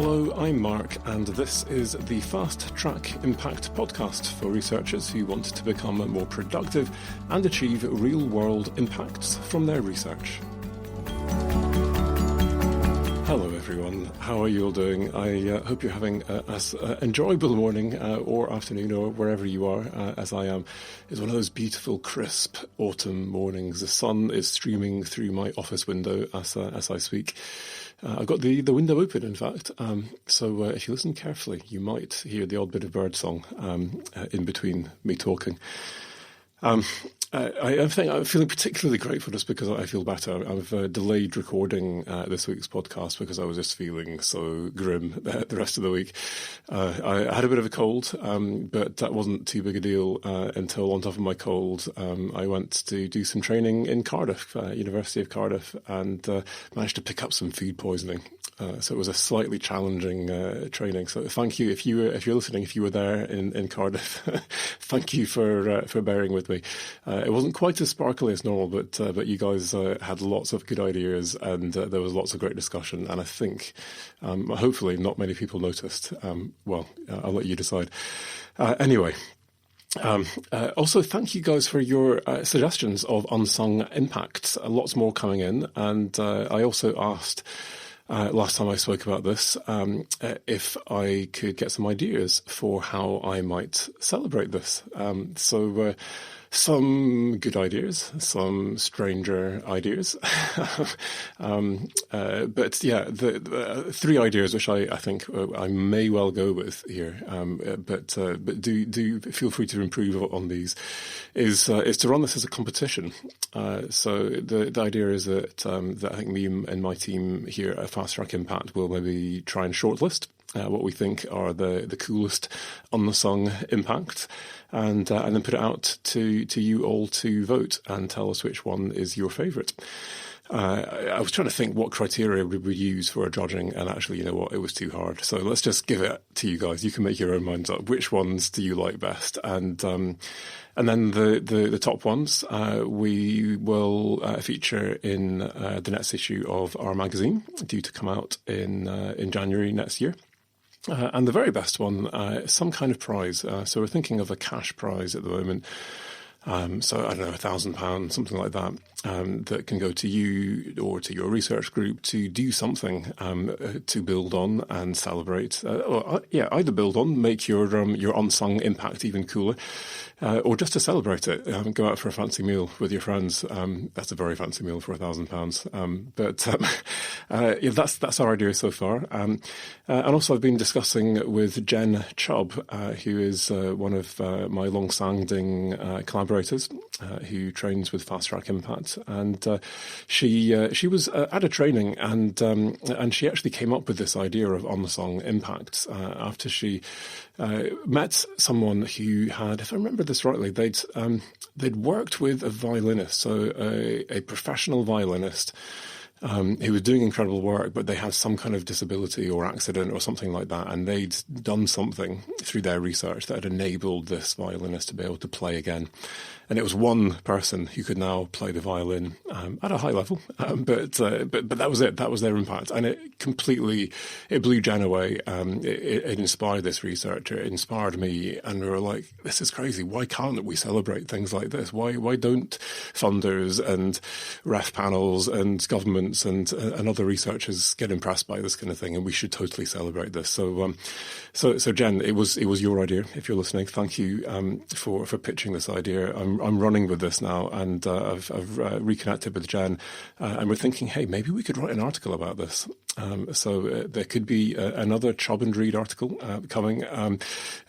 Hello, I'm Mark, and this is the Fast Track Impact podcast for researchers who want to become more productive and achieve real-world impacts from their research. Hello everyone, how are you all doing? I hope you're having as enjoyable morning or afternoon or wherever you are as I am. It's one of those beautiful crisp autumn mornings. The sun is streaming through my office window as I speak. I've got the window open, in fact, so if you listen carefully, you might hear the odd bit of birdsong in between me talking. I'm feeling particularly grateful just because I feel better. I've delayed recording this week's podcast because I was just feeling so grim the rest of the week. I had a bit of a cold, but that wasn't too big a deal until on top of my cold, I went to do some training in Cardiff, University of Cardiff, and managed to pick up some food poisoning. So it was a slightly challenging training. So thank you if you're listening, if you were there in Cardiff. Thank you for bearing with me. It wasn't quite as sparkly as normal, but you guys had lots of good ideas, and there was lots of great discussion. And I think, hopefully, not many people noticed. Well, I'll let you decide. Anyway. Also, thank you guys for your suggestions of unsung impacts. Lots more coming in, and I also asked last time I spoke about this if I could get some ideas for how I might celebrate this. So some good ideas, some stranger ideas. But yeah, the three ideas which I think I may well go with here, but do feel free to improve on these, is to run this as a competition. So the idea is that I think me and my team here at Fast Track Impact will maybe try and shortlist what we think are the coolest unsung impacts, and then put it out to you all to vote and tell us which one is your favourite. I was trying to think what criteria would we use for judging, and actually, you know what, it was too hard. So let's just give it to you guys. You can make your own minds up. Which ones do you like best? And then the top ones we will feature in the next issue of our magazine, due to come out in January next year. And the very best one, some kind of prize. So we're thinking of a cash prize at the moment. So I don't know, £1,000, something like that, that can go to you or to your research group to do something to build on and celebrate. Either build on, make your unsung impact even cooler, or just to celebrate it. Go out for a fancy meal with your friends. That's a very fancy meal for £1,000. But that's our idea so far. And also, I've been discussing with Jen Chubb, who is one of my long-standing collaborators, who trains with Fast Track Impact, and she was at a training, and she actually came up with this idea of unsung impacts after she met someone who had, if I remember this rightly, they'd worked with a violinist, so a professional violinist. He was doing incredible work, but they had some kind of disability or accident or something like that, and they'd done something through their research that had enabled this violinist to be able to play again. And it was one person who could now play the violin at a high level, but that was it. That was their impact, and it blew Jen away. It inspired this researcher, it inspired me, and we were like, this is crazy. Why can't we celebrate things like this? Why don't funders and ref panels and governments and other researchers get impressed by this kind of thing? And we should totally celebrate this. So Jen, it was your idea. If you're listening, thank you for pitching this idea. I'm running with this now, and I've reconnected with Jen, and we're thinking, hey, maybe we could write an article about this. So there could be another Chubb and Reed article coming,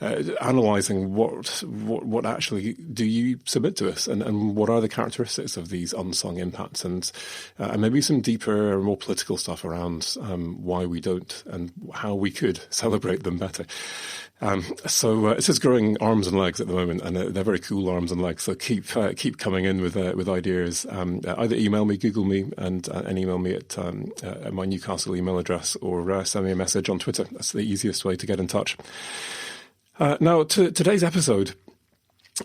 analysing what actually do you submit to us, and what are the characteristics of these unsung impacts, and maybe some deeper, more political stuff around why we don't and how we could celebrate them better. So it's just growing arms and legs at the moment, and they're very cool arms and legs. So keep coming in with ideas. Either email me, Google me, and email me at my Newcastle email address, or send me a message on Twitter. That's the easiest way to get in touch. Now, to today's episode.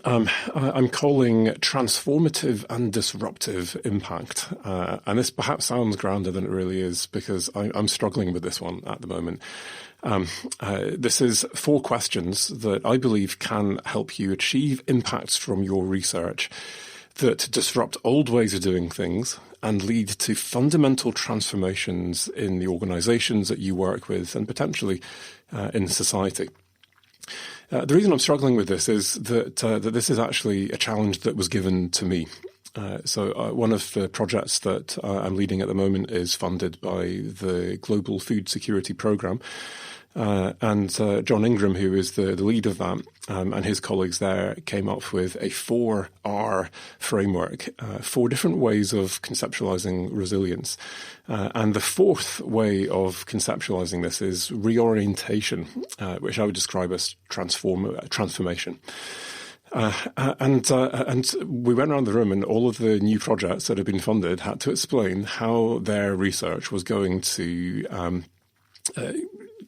I'm calling transformative and disruptive impact. And this perhaps sounds grander than it really is, because I'm struggling with this one at the moment. This is 4 questions that I believe can help you achieve impacts from your research that disrupt old ways of doing things and lead to fundamental transformations in the organizations that you work with and potentially in society. The reason I'm struggling with this is that this is actually a challenge that was given to me. So one of the projects that I'm leading at the moment is funded by the Global Food Security Programme. And John Ingram, who is the lead of that, and his colleagues there came up with a 4R framework, 4 different ways of conceptualizing resilience. And the 4th way of conceptualizing this is reorientation, which I would describe as transformation. And we went around the room, and all of the new projects that had been funded had to explain how their research was going to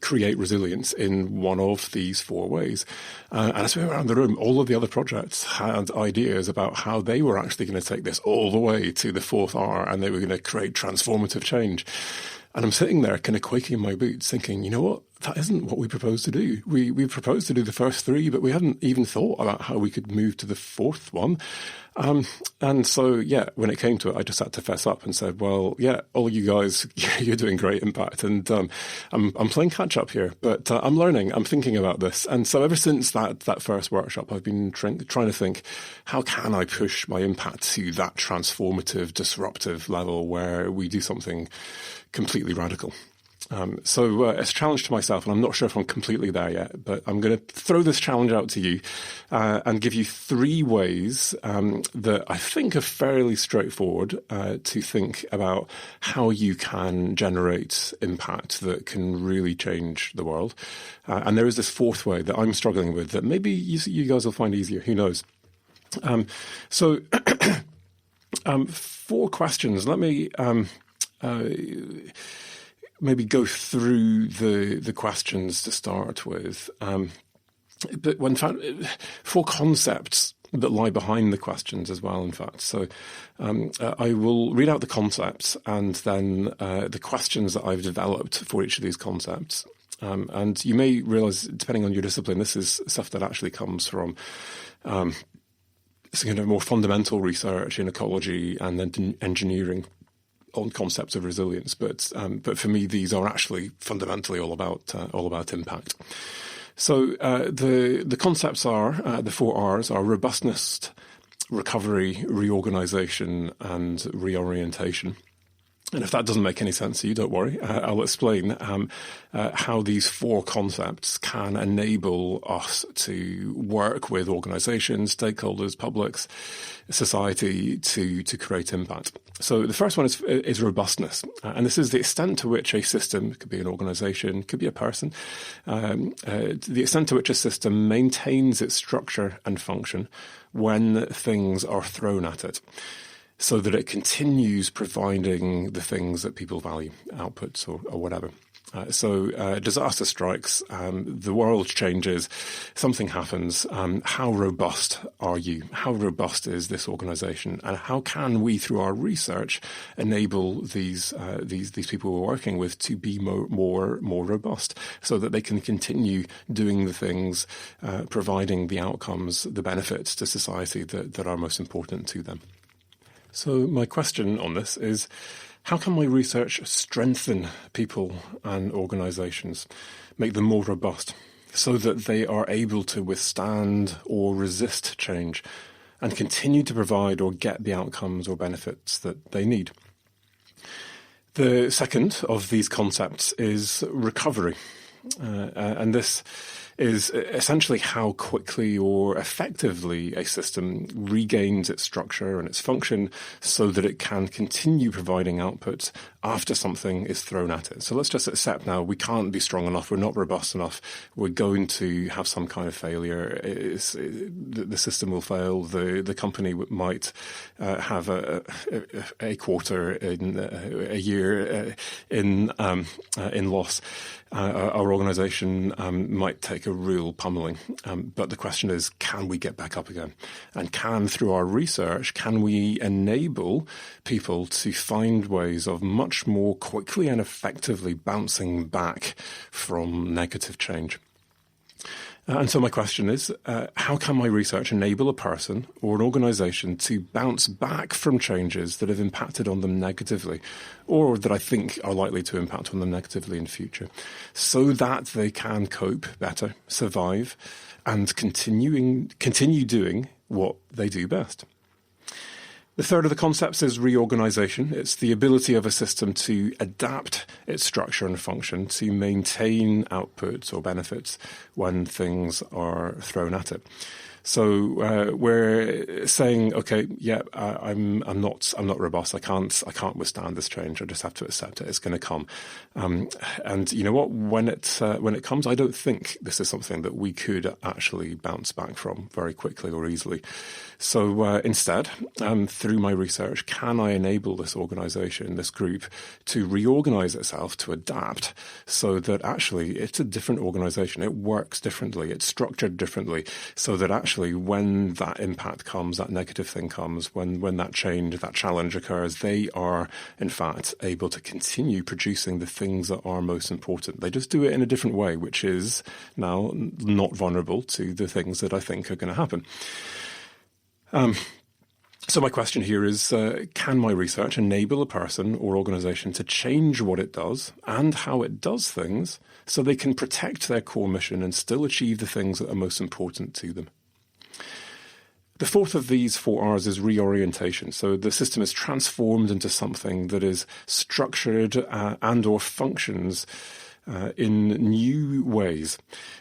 create resilience in one of these 4 ways. And as we went around the room, all of the other projects had ideas about how they were actually going to take this all the way to the 4th R, and they were going to create transformative change. And I'm sitting there kind of quaking in my boots thinking, you know what, that isn't what we proposed to do. We proposed to do the first 3, but we hadn't even thought about how we could move to the 4th one. And so, yeah, when it came to it, I just had to fess up and said, well, yeah, all you guys, you're doing great impact. And I'm playing catch up here, but I'm learning, I'm thinking about this. And so ever since that first workshop, I've been trying to think, how can I push my impact to that transformative, disruptive level where we do something completely radical? So it's a challenge to myself, and I'm not sure if I'm completely there yet, but I'm going to throw this challenge out to you and give you 3 ways that I think are fairly straightforward to think about how you can generate impact that can really change the world. And there is this 4th way that I'm struggling with that maybe you guys will find easier. Who knows? So 4 questions. Let me maybe go through the questions to start with. But in fact, 4 concepts that lie behind the questions as well, in fact. So I will read out the concepts and then the questions that I've developed for each of these concepts. And you may realize, depending on your discipline, this is stuff that actually comes from more fundamental research in ecology and then engineering on concepts of resilience, but for me, these are actually fundamentally all about impact. So the concepts are the 4 R's are robustness, recovery, reorganization, and reorientation. And if that doesn't make any sense to you, don't worry. I'll explain how these 4 concepts can enable us to work with organizations, stakeholders, publics, society to create impact. So the first one is robustness. And this is the extent to which a system, it could be an organization, could be a person, the extent to which a system maintains its structure and function when things are thrown at it, so that it continues providing the things that people value, outputs or whatever. So disaster strikes, the world changes, something happens. How robust are you? How robust is this organization? And how can we, through our research, enable these people we're working with to be more robust, so that they can continue doing the things, providing the outcomes, the benefits to society that are most important to them? So my question on this is, how can my research strengthen people and organizations, make them more robust, so that they are able to withstand or resist change and continue to provide or get the outcomes or benefits that they need? The second of these concepts is recovery. And this is essentially how quickly or effectively a system regains its structure and its function so that it can continue providing output after something is thrown at it. So let's just accept now we can't be strong enough, we're not robust enough, we're going to have some kind of failure. The system will fail, the company might have a quarter in a year in loss. Our organization might take take a real pummeling. But the question is, can we get back up again? And through our research, can we enable people to find ways of much more quickly and effectively bouncing back from negative change? And so my question is, how can my research enable a person or an organisation to bounce back from changes that have impacted on them negatively, or that I think are likely to impact on them negatively in future, so that they can cope better, survive, and continue doing what they do best? The third of the concepts is reorganization. It's the ability of a system to adapt its structure and function to maintain outputs or benefits when things are thrown at it. So we're saying, okay, yeah, I'm not robust. I can't withstand this change. I just have to accept it. It's going to come. And you know what? When it comes, I don't think this is something that we could actually bounce back from very quickly or easily. So instead, through my research, can I enable this organisation, this group, to reorganise itself, to adapt, so that actually it's a different organisation. It works differently. It's structured differently, so that actually when that impact comes, that negative thing comes, when that change, that challenge occurs, they are in fact able to continue producing the things that are most important. They just do it in a different way, which is now not vulnerable to the things that I think are going to happen. So my question here is, can my research enable a person or organisation to change what it does and how it does things so they can protect their core mission and still achieve the things that are most important to them? The fourth of these 4 R's is reorientation. So the system is transformed into something that is structured and or functions in new ways,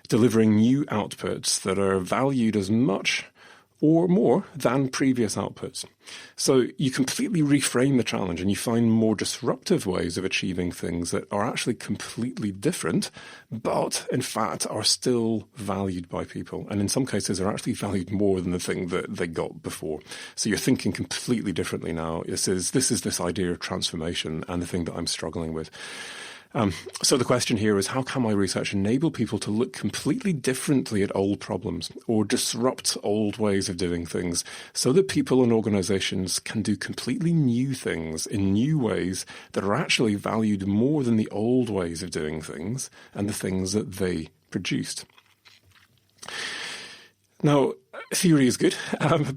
delivering new outputs that are valued as much or more than previous outputs. So you completely reframe the challenge and you find more disruptive ways of achieving things that are actually completely different, but in fact are still valued by people. And in some cases are actually valued more than the thing that they got before. So you're thinking completely differently now. This is this idea of transformation and the thing that I'm struggling with. So the question here is, how can my research enable people to look completely differently at old problems or disrupt old ways of doing things so that people and organizations can do completely new things in new ways that are actually valued more than the old ways of doing things and the things that they produced? Now, theory is good,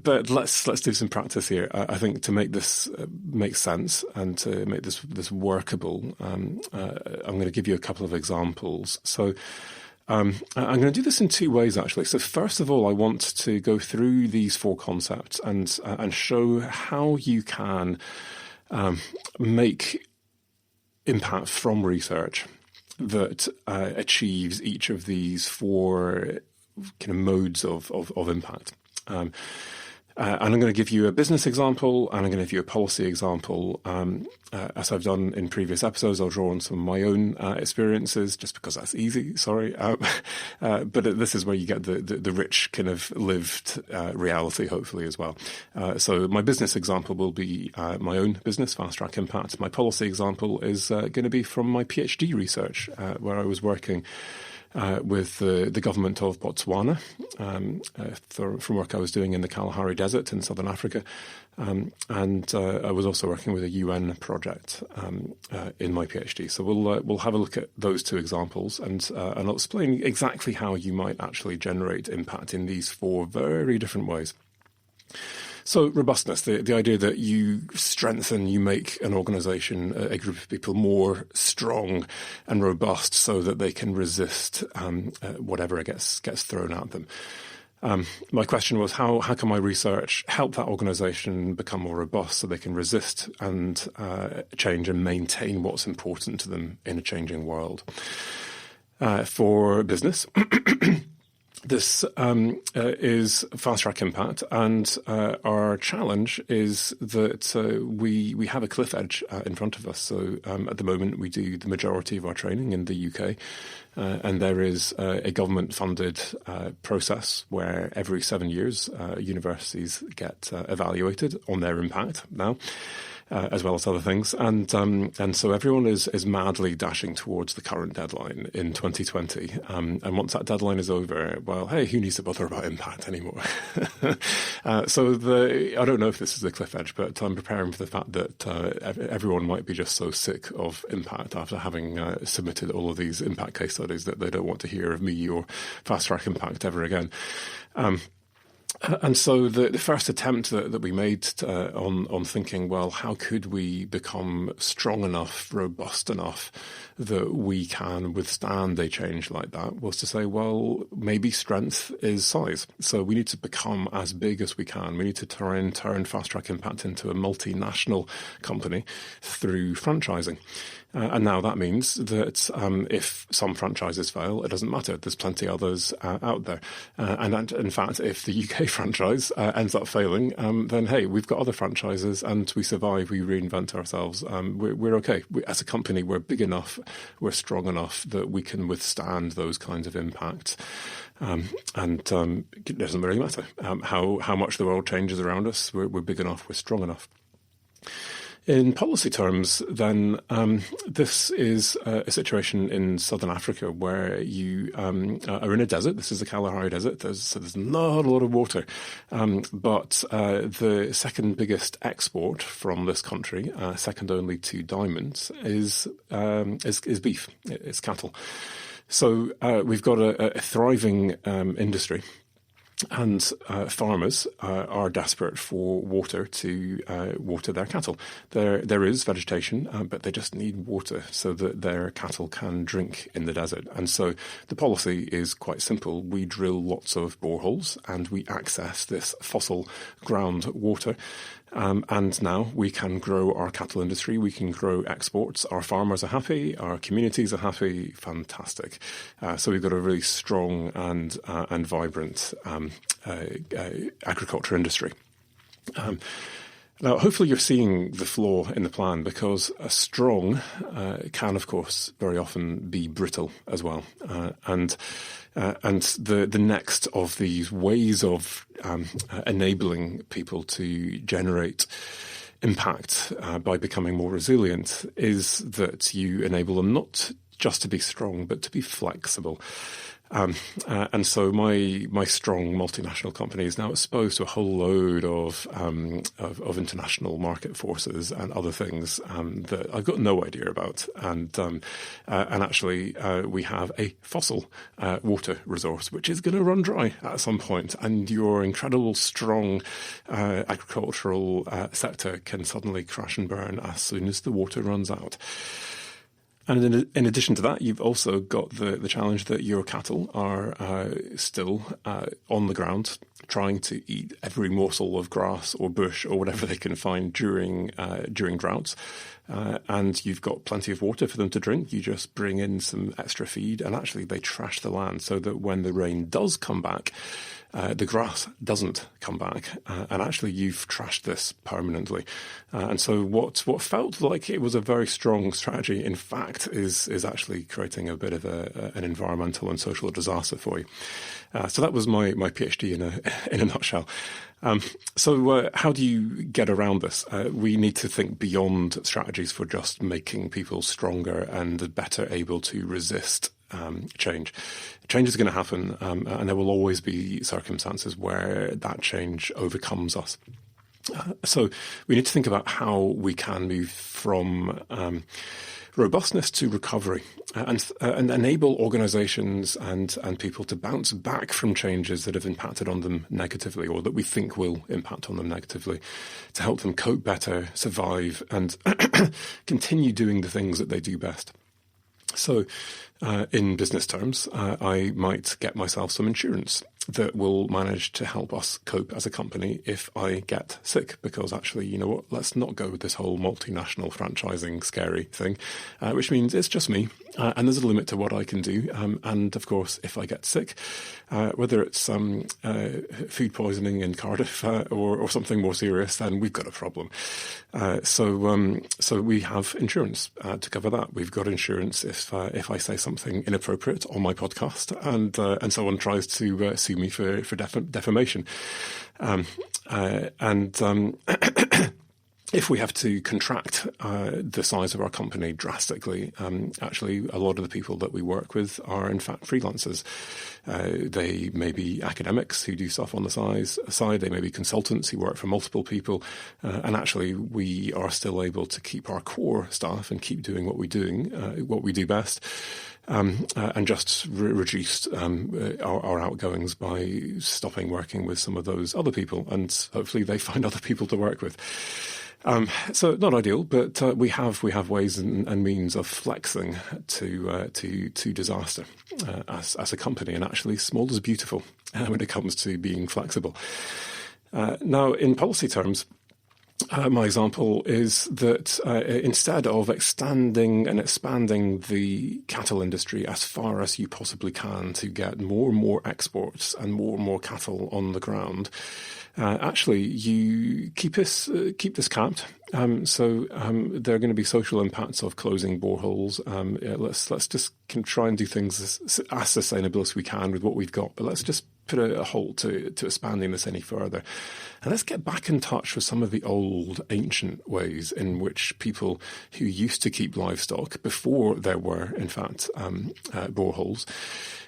but let's do some practice here. I think to make this make sense and to make this workable, I'm going to give you a couple of examples. So I'm going to do this in 2 ways, actually. So first of all, I want to go through these 4 concepts and show how you can make impact from research that achieves each of these 4 kind of modes of impact. And I'm going to give you a business example, and I'm going to give you a policy example. As I've done in previous episodes, I'll draw on some of my own experiences, just because that's easy, sorry. But this is where you get the rich kind of lived reality, hopefully, as well. So my business example will be my own business, Fast Track Impact. My policy example is going to be from my PhD research, where I was working with the government of Botswana from work I was doing in the Kalahari Desert in southern Africa. And I was also working with a UN project in my PhD. So we'll have a look at those 2 examples and I'll explain exactly how you might actually generate impact in these 4 very different ways. So robustness, the idea that you strengthen, you make an organisation, a group of people more strong and robust so that they can resist whatever gets thrown at them. My question was, how can my research help that organisation become more robust so they can resist and change and maintain what's important to them in a changing world? For business, this is Fast Track Impact, and our challenge is that we have a cliff edge in front of us. So at the moment, we do the majority of our training in the UK, and there is a government-funded process where every 7 years universities get evaluated on their impact now. as well as other things. And so everyone is madly dashing towards the current deadline in 2020. And once that deadline is over, well, hey, who needs to bother about impact anymore? So I don't know if this is the cliff edge, but I'm preparing for the fact that everyone might be just so sick of impact after having submitted all of these impact case studies that they don't want to hear of me or fast track impact ever again. And so the first attempt that we made on thinking, well, how could we become strong enough, robust enough that we can withstand a change like that, was to say, well, maybe strength is size. So we need to become as big as we can. We need to try and turn Fast Track Impact into a multinational company through franchising. And now that means that if some franchises fail, it doesn't matter. There's plenty others out there. And in fact, if the UK franchise ends up failing, then, hey, we've got other franchises and we survive, we reinvent ourselves. We're okay. As a company, we're big enough, we're strong enough that we can withstand those kinds of impacts. And it doesn't really matter how much the world changes around us. We're big enough, we're strong enough. In policy terms, then, this is a situation in southern Africa where you are in a desert. This is the Kalahari Desert. There's not a lot of water. But the second biggest export from this country, second only to diamonds, is beef. It's cattle. So we've got a thriving industry. And farmers are desperate for water to water their cattle. There is vegetation, but they just need water so that their cattle can drink in the desert. And so the policy is quite simple. We drill lots of boreholes and we access this fossil ground water. And now we can grow our cattle industry, we can grow exports, our farmers are happy, our communities are happy, fantastic. So we've got a really strong and vibrant agriculture industry. Now, hopefully you're seeing the flaw in the plan, because a strong can, of course, very often be brittle as well. And the next of these ways of enabling people to generate impact by becoming more resilient is that you enable them not just to be strong, but to be flexible. And so my strong multinational company is now exposed to a whole load of international market forces and other things that I've got no idea about. And actually, we have a fossil water resource which is going to run dry at some point, and your incredible strong agricultural sector can suddenly crash and burn as soon as the water runs out. And in addition to that, you've also got the challenge that your cattle are still on the ground trying to eat every morsel of grass or bush or whatever they can find during droughts. And you've got plenty of water for them to drink. You just bring in some extra feed, and actually they trash the land so that when the rain does come back, the grass doesn't come back, and actually you've trashed this permanently. And so what felt like it was a very strong strategy, in fact, is actually creating a bit of an environmental and social disaster for you. So that was my PhD in a nutshell. So how do you get around this? We need to think beyond strategies for just making people stronger and better able to resist change. Change is going to happen, and there will always be circumstances where that change overcomes us. So we need to think about how we can move from robustness to recovery, and enable organizations and people to bounce back from changes that have impacted on them negatively, or that we think will impact on them negatively, to help them cope better, survive, and continue doing the things that they do best. So in business terms, I might get myself some insurance that will manage to help us cope as a company if I get sick, because actually, you know what, let's not go with this whole multinational franchising scary thing, which means it's just me, and there's a limit to what I can do. And of course, if I get sick, whether it's food poisoning in Cardiff or something more serious, then we've got a problem. So we have insurance to cover that. We've got insurance if I say something inappropriate on my podcast, and someone tries to sue me for defamation. if we have to contract the size of our company drastically, actually a lot of the people that we work with are in fact freelancers. They may be academics who do stuff on the side. They may be consultants who work for multiple people. And actually we are still able to keep our core staff and keep doing what we do best. And just reduced our outgoings by stopping working with some of those other people, and hopefully they find other people to work with. So not ideal, but we have ways and means of flexing to disaster as a company, and actually small is beautiful when it comes to being flexible. Now, in policy terms, my example is that instead of extending and expanding the cattle industry as far as you possibly can to get more and more exports and more cattle on the ground, actually you keep this capped. So there are going to be social impacts of closing boreholes. Let's just try and do things as sustainable as we can with what we've got, but let's just put a halt to expanding this any further. And let's get back in touch with some of the old, ancient ways in which people who used to keep livestock before there were, in fact, boreholes,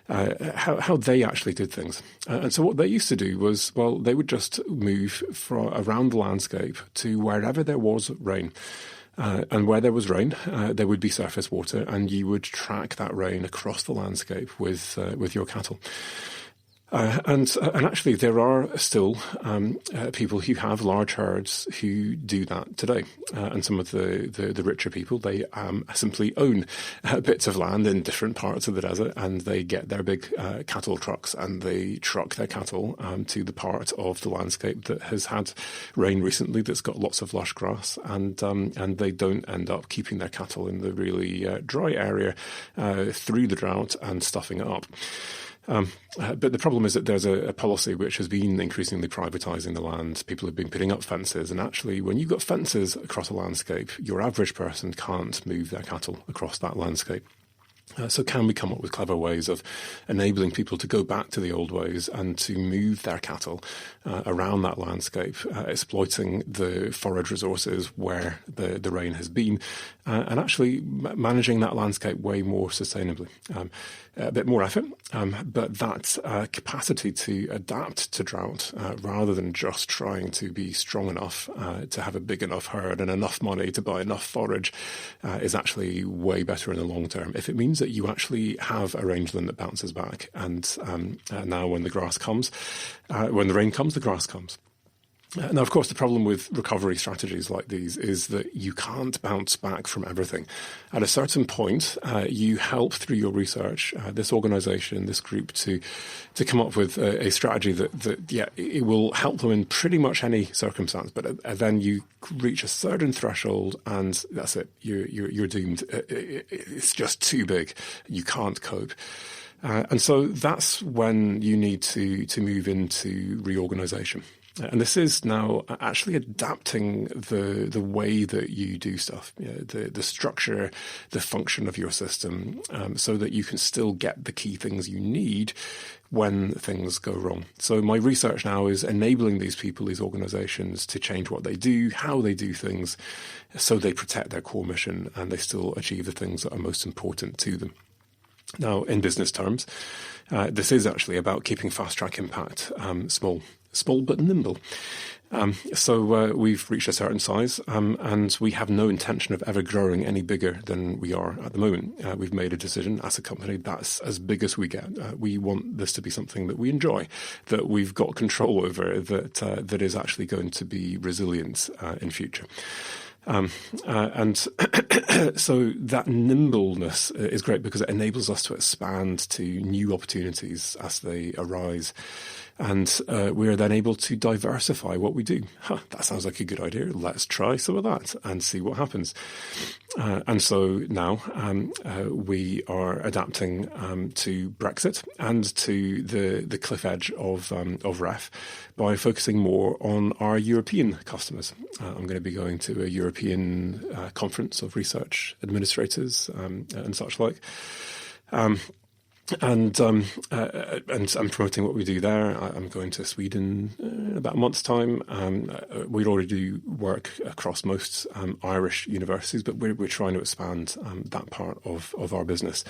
how they actually did things. And so what they used to do was, well, they would just move around the landscape to wherever there was rain. And where there was rain, there would be surface water, and you would track that rain across the landscape with your cattle. And actually, there are still people who have large herds who do that today. And some of the richer people, they simply own bits of land in different parts of the desert, and they get their big cattle trucks and they truck their cattle to the part of the landscape that has had rain recently, that's got lots of lush grass, and they don't end up keeping their cattle in the really dry area through the drought and stuffing it up. But the problem is that there's a policy which has been increasingly privatising the land. People have been putting up fences, and actually when you've got fences across a landscape, your average person can't move their cattle across that landscape. So can we come up with clever ways of enabling people to go back to the old ways and to move their cattle around that landscape, exploiting the forage resources where the rain has been, and actually managing that landscape way more sustainably? A bit more effort, but that capacity to adapt to drought rather than just trying to be strong enough to have a big enough herd and enough money to buy enough forage is actually way better in the long term. If it means that you actually have a rangeland that bounces back, and now when the grass comes, when the rain comes, the grass comes. Now, of course, the problem with recovery strategies like these is that you can't bounce back from everything. At a certain point, you help through your research, this organisation, this group, to come up with a strategy that it will help them in pretty much any circumstance. But then you reach a certain threshold, and that's it. You're doomed. It's just too big. You can't cope. And so that's when you need to move into reorganisation. And this is now actually adapting the way that you do stuff, the structure, the function of your system, so that you can still get the key things you need when things go wrong. So my research now is enabling these people, these organizations, to change what they do, how they do things, so they protect their core mission and they still achieve the things that are most important to them. Now, in business terms, this is actually about keeping fast-track impact small but nimble. So we've reached a certain size, and we have no intention of ever growing any bigger than we are at the moment. We've made a decision as a company that's as big as we get. We want this to be something that we enjoy, that we've got control over, that is actually going to be resilient in future. And so that nimbleness is great because it enables us to expand to new opportunities as they arise. And we are then able to diversify what we do. That sounds like a good idea. Let's try some of that and see what happens. And so now we are adapting to Brexit and to the cliff edge of REF by focusing more on our European customers. I'm going to be going to a European conference of research administrators and such like. and I'm promoting what we do there. I'm going to Sweden in about a month's time. We already do work across most Irish universities, but we're trying to expand that part of our business.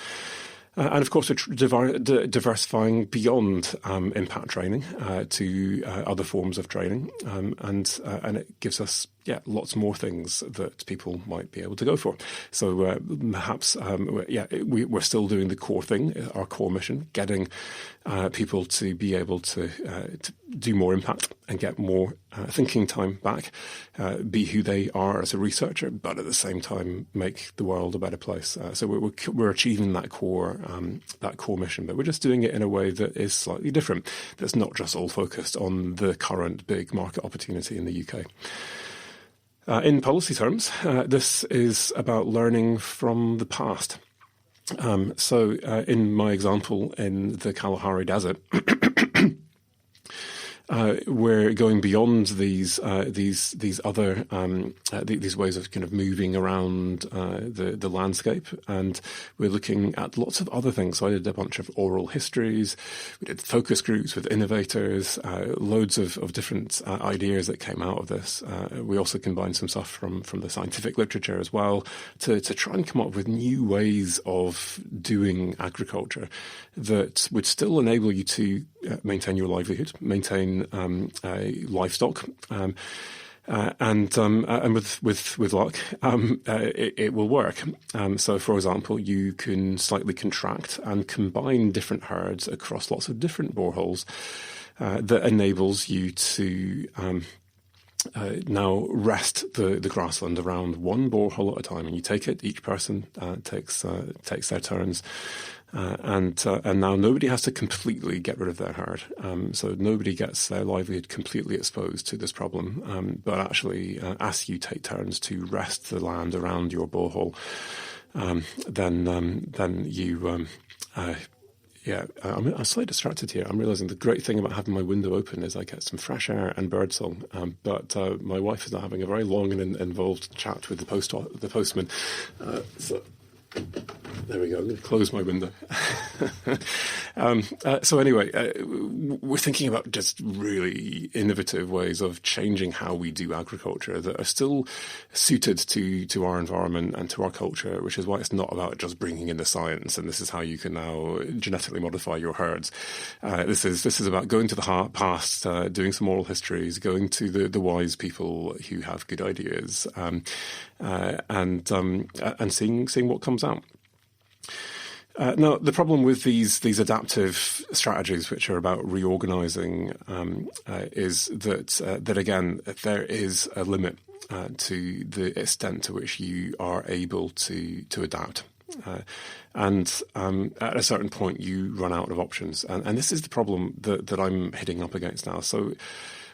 And of course, we're diversifying beyond impact training to other forms of training, and it gives us lots more things that people might be able to go for. So perhaps we're still doing the core thing, our core mission, getting people to be able to do more impact and get more thinking time back, be who they are as a researcher, but at the same time make the world a better place. So we're achieving that core mission, but we're just doing it in a way that is slightly different. That's not just all focused on the current big market opportunity in the UK. In policy terms, this is about learning from the past. So in my example, in the Kalahari Desert, we're going beyond these other these ways of kind of moving around the landscape, and we're looking at lots of other things. So I did a bunch of oral histories, we did focus groups with innovators, loads of different ideas that came out of this. We also combined some stuff from the scientific literature as well to try and come up with new ways of doing agriculture that would still enable you to maintain your livelihood, maintain livestock, and with luck, it will work. So, for example, you can slightly contract and combine different herds across lots of different boreholes that enables you to now rest the grassland around one borehole at a time, and you take it. Each person takes their turns. And now nobody has to completely get rid of their herd. So nobody gets their livelihood completely exposed to this problem. But actually, as you take turns to rest the land around your borehole, then you... I'm slightly distracted here. I'm realising the great thing about having my window open is I get some fresh air and birdsong. But my wife is now having a very long and involved chat with the postman. So there we go. I'm going to close my window. So anyway, we're thinking about just really innovative ways of changing how we do agriculture that are still suited to our environment and to our culture, which is why it's not about just bringing in the science and this is how you can now genetically modify your herds. This is about going to the past, doing some oral histories, going to the wise people who have good ideas, and seeing what comes out. Now, the problem with these adaptive strategies, which are about reorganising, is that again there is a limit to the extent to which you are able to adapt. And at a certain point, you run out of options, and this is the problem that I'm hitting up against now. So,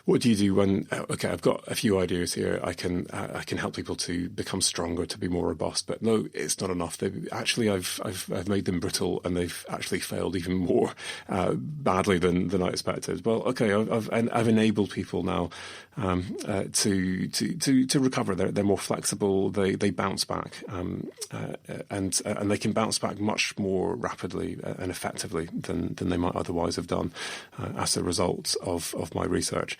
what do you do when I've got a few ideas here? I can help people to become stronger, to be more robust, but no, it's not enough. I've made them brittle, and they've actually failed even more badly than I expected. Well, okay, I've enabled people now to recover. They're more flexible. They bounce back, and they can bounce back much more rapidly and effectively than they might otherwise have done as a result of my research.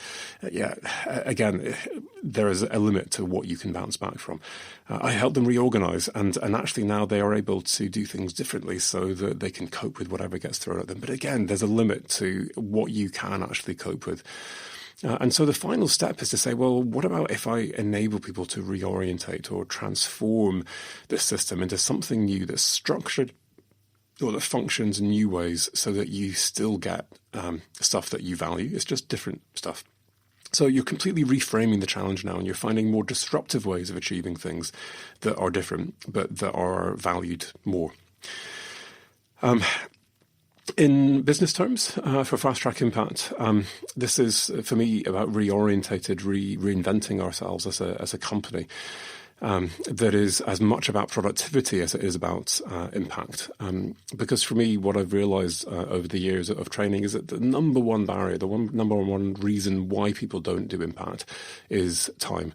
Again, there is a limit to what you can bounce back from. I help them reorganize, and actually now they are able to do things differently so that they can cope with whatever gets thrown at them. But again, there's a limit to what you can actually cope with. And so the final step is to say, well, what about if I enable people to reorientate or transform this system into something new that's structured or that functions in new ways so that you still get stuff that you value. It's just different stuff. So you're completely reframing the challenge now, and you're finding more disruptive ways of achieving things that are different, but that are valued more. In business terms, for Fast Track Impact, this is, for me, about reinventing ourselves as a company. That is as much about productivity as it is about impact. Because for me, what I've realised over the years of training is that the number one barrier, number one reason why people don't do impact is time.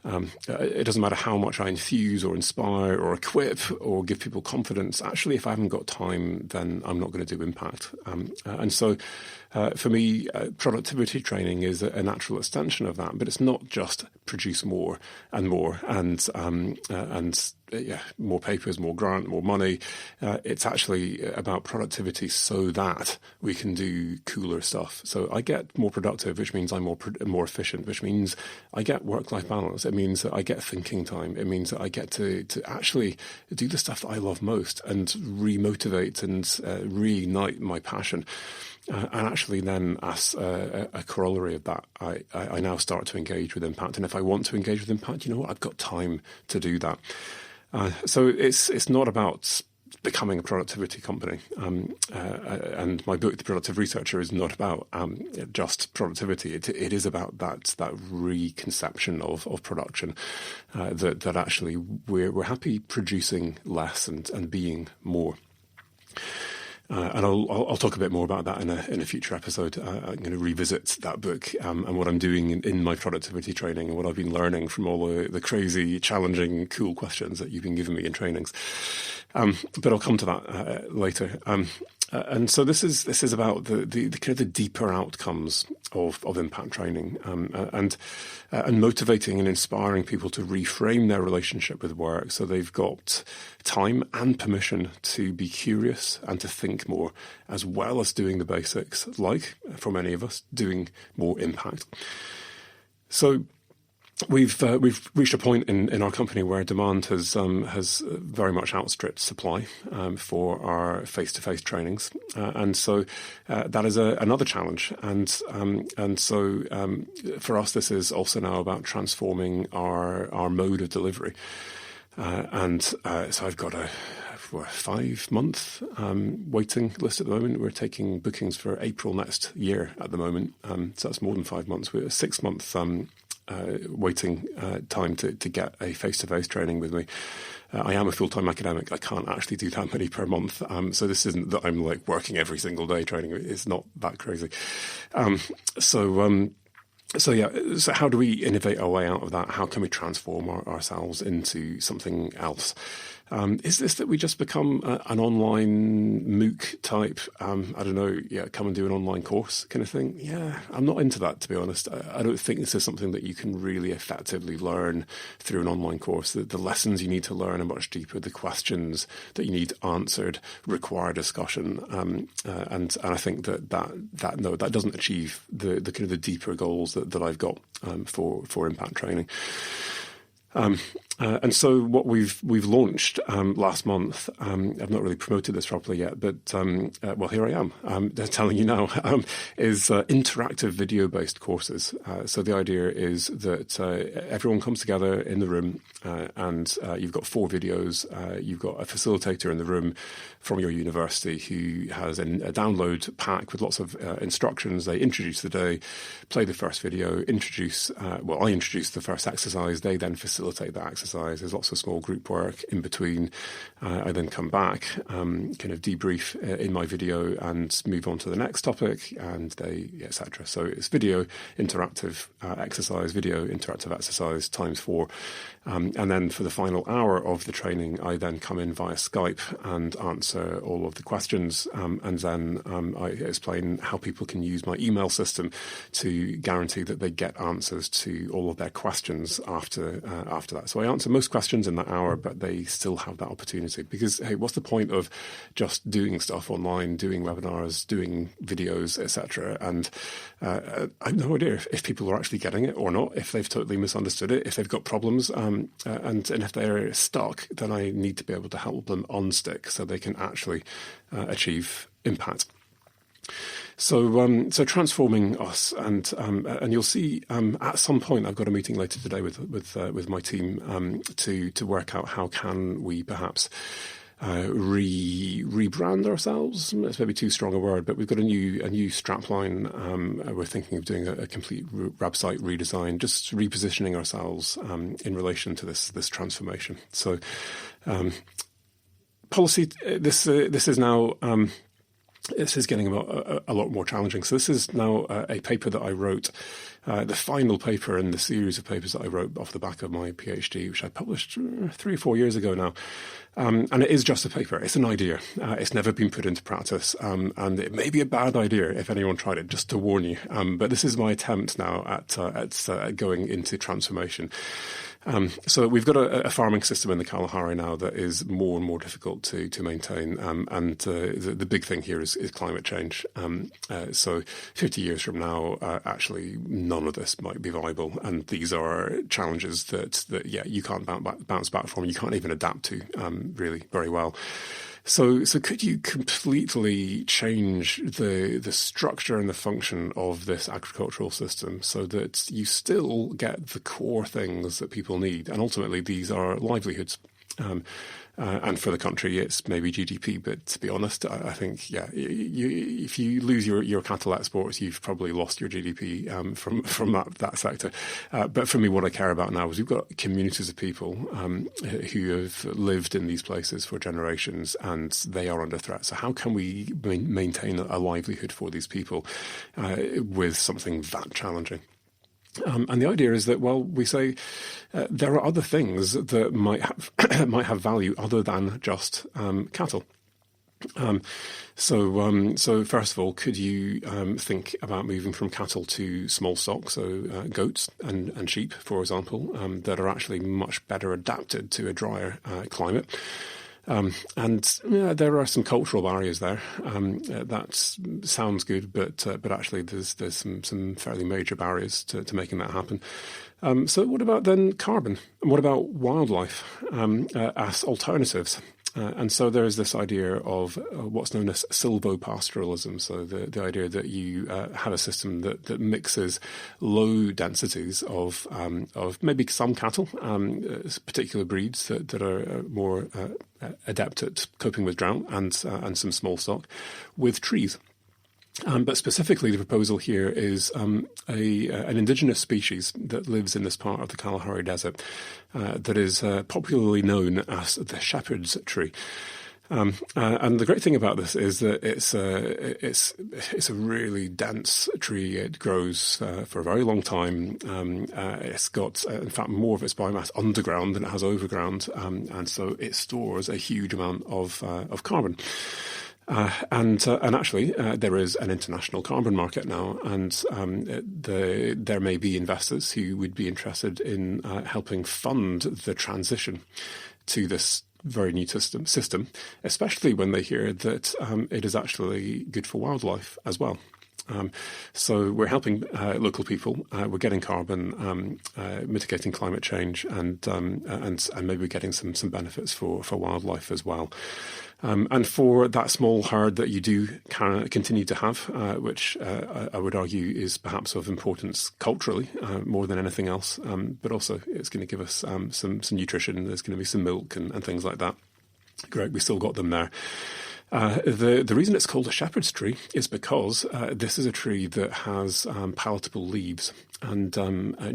It doesn't matter how much I enthuse or inspire or equip or give people confidence. Actually, if I haven't got time, then I'm not going to do impact. And so for me, productivity training is a natural extension of that. But it's not just produce more and more and more papers, more grant, more money. It's actually about productivity so that we can do cooler stuff. So I get more productive, which means I'm more efficient, which means I get work-life balance. It means that I get thinking time. It means that I get to actually do the stuff that I love most and re-motivate and reignite my passion. And actually then, as a corollary of that, I now start to engage with impact. And if I want to engage with impact, you know what? I've got time to do that. So it's not about becoming a productivity company. And my book, The Productive Researcher, is not about just productivity. It is about that reconception of production, that actually we're happy producing less and being more. And I'll talk a bit more about that in a future episode. I'm going to revisit that book and what I'm doing in my productivity training and what I've been learning from all the crazy, challenging, cool questions that you've been giving me in trainings. But I'll come to that later. And so this is about the kind of the deeper outcomes of impact training, and motivating and inspiring people to reframe their relationship with work so they've got time and permission to be curious and to think more, as well as doing the basics, like, for many of us, doing more impact. So we've reached a point in our company where demand has very much outstripped supply for our face-to-face trainings, and so that is another challenge. And so for us, this is also now about transforming our mode of delivery. So I've got a 5-month waiting list at the moment. We're taking bookings for April next year at the moment, so that's more than 5 months. We're a 6-month waiting time to get a face-to-face training with me. I am a full-time academic. I can't actually do that many per month. So this isn't that I'm like working every single day training. It's not that crazy. So how do we innovate our way out of that? How can we transform ourselves into something else? Is this that we just become an online MOOC type, come and do an online course kind of thing? Yeah, I'm not into that, to be honest. I don't think this is something that you can really effectively learn through an online course. The lessons you need to learn are much deeper. The questions that you need answered require discussion. And I think that doesn't achieve the kind of the deeper goals that I've got for impact training. And so what we've launched last month, I've not really promoted this properly yet, but here I am. They're telling you now, is interactive video-based courses. So the idea is that everyone comes together in the room, and you've got 4 videos. You've got a facilitator in the room from your university who has a download pack with lots of instructions. They introduce the day, play the first video, I introduce the first exercise. They then facilitate that exercise. There's lots of small group work in between. I then come back, kind of debrief in my video and move on to the next topic, and etc. So it's video interactive exercise times 4. And then for the final hour of the training, I then come in via Skype and answer all of the questions. And then I explain how people can use my email system to guarantee that they get answers to all of their questions after that. So I answer most questions in that hour, but they still have that opportunity, because, hey, what's the point of just doing stuff online, doing webinars, doing videos, etc.? And I have no idea if people are actually getting it or not, if they've totally misunderstood it, if they've got problems, and if they're stuck, then I need to be able to help them unstick so they can actually achieve impact. So transforming us, and you'll see at some point, I've got a meeting later today with my team to work out how can we perhaps rebrand ourselves. It's maybe too strong a word, but we've got a new strapline. We're thinking of doing a complete website redesign, just repositioning ourselves in relation to this transformation. So policy. This is now. this is getting a lot more challenging. So this is now a paper that I wrote, the final paper in the series of papers that I wrote off the back of my PhD, which I published 3 or 4 years ago now. And it is just a paper. It's an idea. It's never been put into practice. And it may be a bad idea if anyone tried it, just to warn you. But this is my attempt now at going into transformation. So we've got a farming system in the Kalahari now that is more and more difficult to maintain. And the big thing here is climate change. So 50 years from now, actually, none of this might be viable. And these are challenges that you can't bounce back from. You can't even adapt to really very well. So could you completely change the structure and the function of this agricultural system so that you still get the core things that people need? And ultimately, these are livelihoods. And for the country, it's maybe GDP. But to be honest, I think, if you lose your cattle exports, you've probably lost your GDP from that sector. But for me, what I care about now is we've got communities of people who have lived in these places for generations, and they are under threat. So how can we maintain a livelihood for these people with something that challenging? And the idea is that, we say there are other things that might have value other than just cattle. So first of all, could you think about moving from cattle to small stock, so goats and sheep, for example, that are actually much better adapted to a drier climate? And there are some cultural barriers there. That sounds good, but actually there's some fairly major barriers to making that happen. So what about then carbon? And what about wildlife as alternatives? And so there is this idea of what's known as silvopastoralism. So the idea that you have a system that mixes low densities of maybe some cattle, particular breeds that are more adept at coping with drought, and some small stock, with trees. But specifically, the proposal here is an indigenous species that lives in this part of the Kalahari Desert that is popularly known as the shepherd's tree. And the great thing about this is that it's a really dense tree. It grows for a very long time. It's got, in fact, more of its biomass underground than it has overground, and so it stores a huge amount of carbon. And actually, there is an international carbon market now, and there may be investors who would be interested in helping fund the transition to this very new system, especially when they hear that it is actually good for wildlife as well. So we're helping local people. We're getting carbon, mitigating climate change, and maybe we're getting some benefits for wildlife as well. And for that small herd that you do continue to have, which I would argue is perhaps of importance culturally more than anything else, but also it's going to give us some nutrition. There's going to be some milk and things like that. Great, we still got them there. The reason it's called a shepherd's tree is because this is a tree that has palatable leaves. And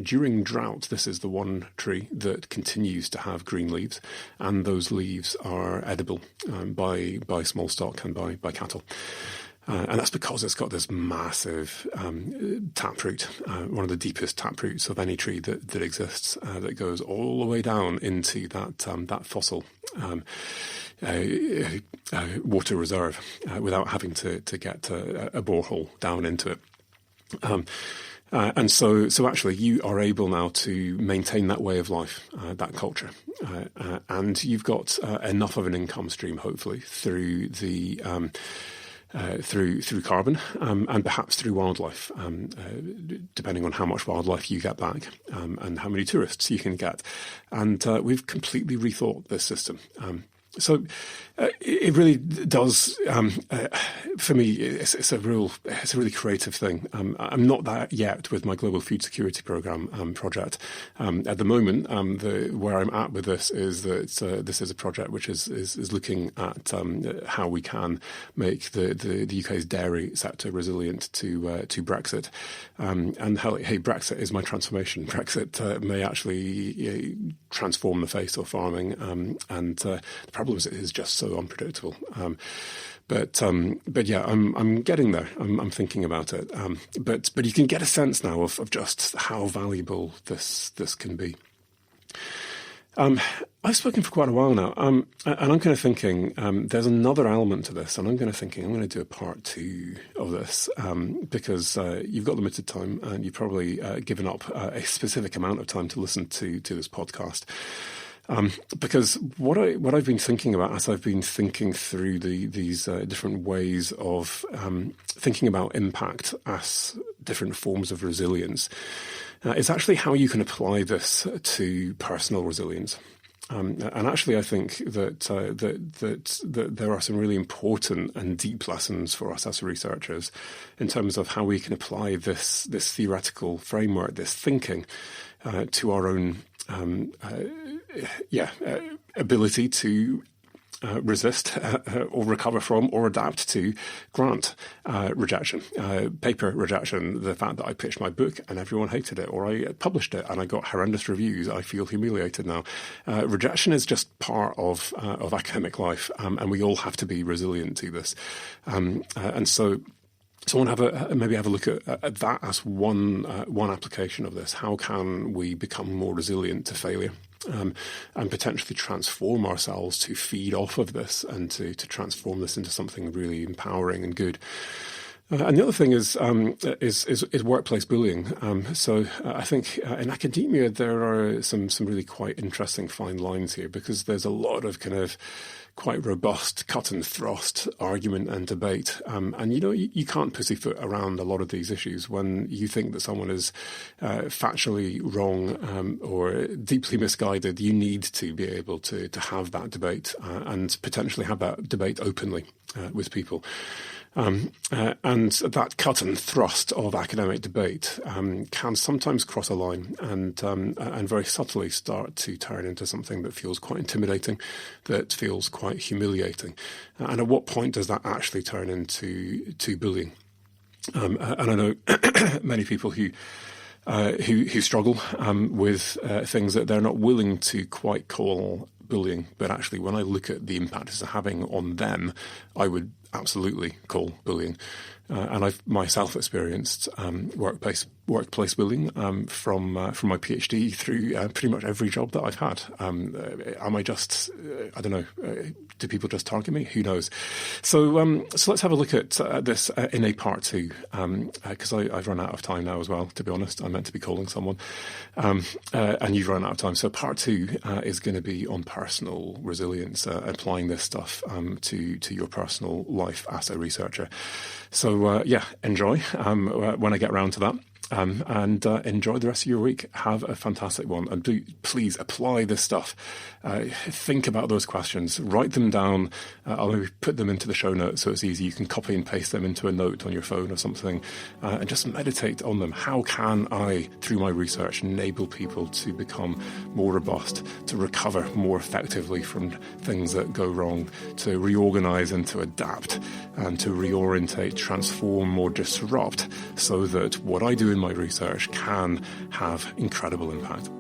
during drought, this is the one tree that continues to have green leaves. And those leaves are edible by small stock and by cattle. And that's because it's got this massive taproot, one of the deepest taproots of any tree that exists, that goes all the way down into that fossil water reserve without having to get a borehole down into it. And so actually you are able now to maintain that way of life, that culture, and you've got enough of an income stream, hopefully, through the through carbon and perhaps through wildlife, depending on how much wildlife you get back and how many tourists you can get. And we've completely rethought this system. So it really does, for me, it's a really creative thing. I'm not that yet with my Global Food Security Programme project. At the moment, where I'm at with this is that this is a project which is looking at how we can make the UK's dairy sector resilient to Brexit. And how, hey, Brexit is my transformation. Brexit may actually transform the face of farming. And the problem problems. It is just so unpredictable. But yeah, I'm getting there. I'm thinking about it. But you can get a sense now of just how valuable this can be. I've spoken for quite a while now, and I'm kind of thinking there's another element to this, and I'm going to do a part 2 of this because you've got limited time, and you've probably given up a specific amount of time to listen to this podcast. Because what I've been thinking about as I've been thinking through these different ways of thinking about impact as different forms of resilience is actually how you can apply this to personal resilience. And actually, I think that there are some really important and deep lessons for us as researchers in terms of how we can apply this theoretical framework, this thinking, to our own ability to resist or recover from or adapt to grant rejection, paper rejection, the fact that I pitched my book and everyone hated it, or I published it and I got horrendous reviews. I feel humiliated now. Rejection is just part of academic life, and we all have to be resilient to this. And so I want to maybe have a look at that as one application of this. How can we become more resilient to failure? And potentially transform ourselves to feed off of this and to transform this into something really empowering and good. And the other thing is workplace bullying. So I think in academia there are some really quite interesting fine lines here, because there's a lot of kind of quite robust cut and thrust argument and debate. And you can't pussyfoot around a lot of these issues. When you think that someone is factually wrong or deeply misguided, you need to be able to have that debate and potentially have that debate openly with people. And that cut and thrust of academic debate can sometimes cross a line and very subtly start to turn into something that feels quite intimidating, that feels quite humiliating. And at what point does that actually turn into bullying? And I know many people who struggle with things that they're not willing to quite call bullying, but actually when I look at the impact it's having on them, I would absolutely call bullying. And I've myself experienced workplace bullying from my PhD through pretty much every job that I've had. Am I just, I don't know, do people just target me? Who knows? So let's have a look at this in a part 2, because I've run out of time now as well, to be honest. I meant to be calling someone, and you've run out of time. So part 2 is going to be on personal resilience, applying this stuff to your personal life as a researcher. So enjoy when I get around to that. And enjoy the rest of your week. Have a fantastic one. And do please apply this stuff. Think about those questions. Write them down. I'll maybe put them into the show notes so it's easy. You can copy and paste them into a note on your phone or something, and just meditate on them. How can I, through my research, enable people to become more robust, to recover more effectively from things that go wrong, to reorganize and to adapt, and to reorientate, transform, or disrupt, so that what I do in my research can have incredible impact.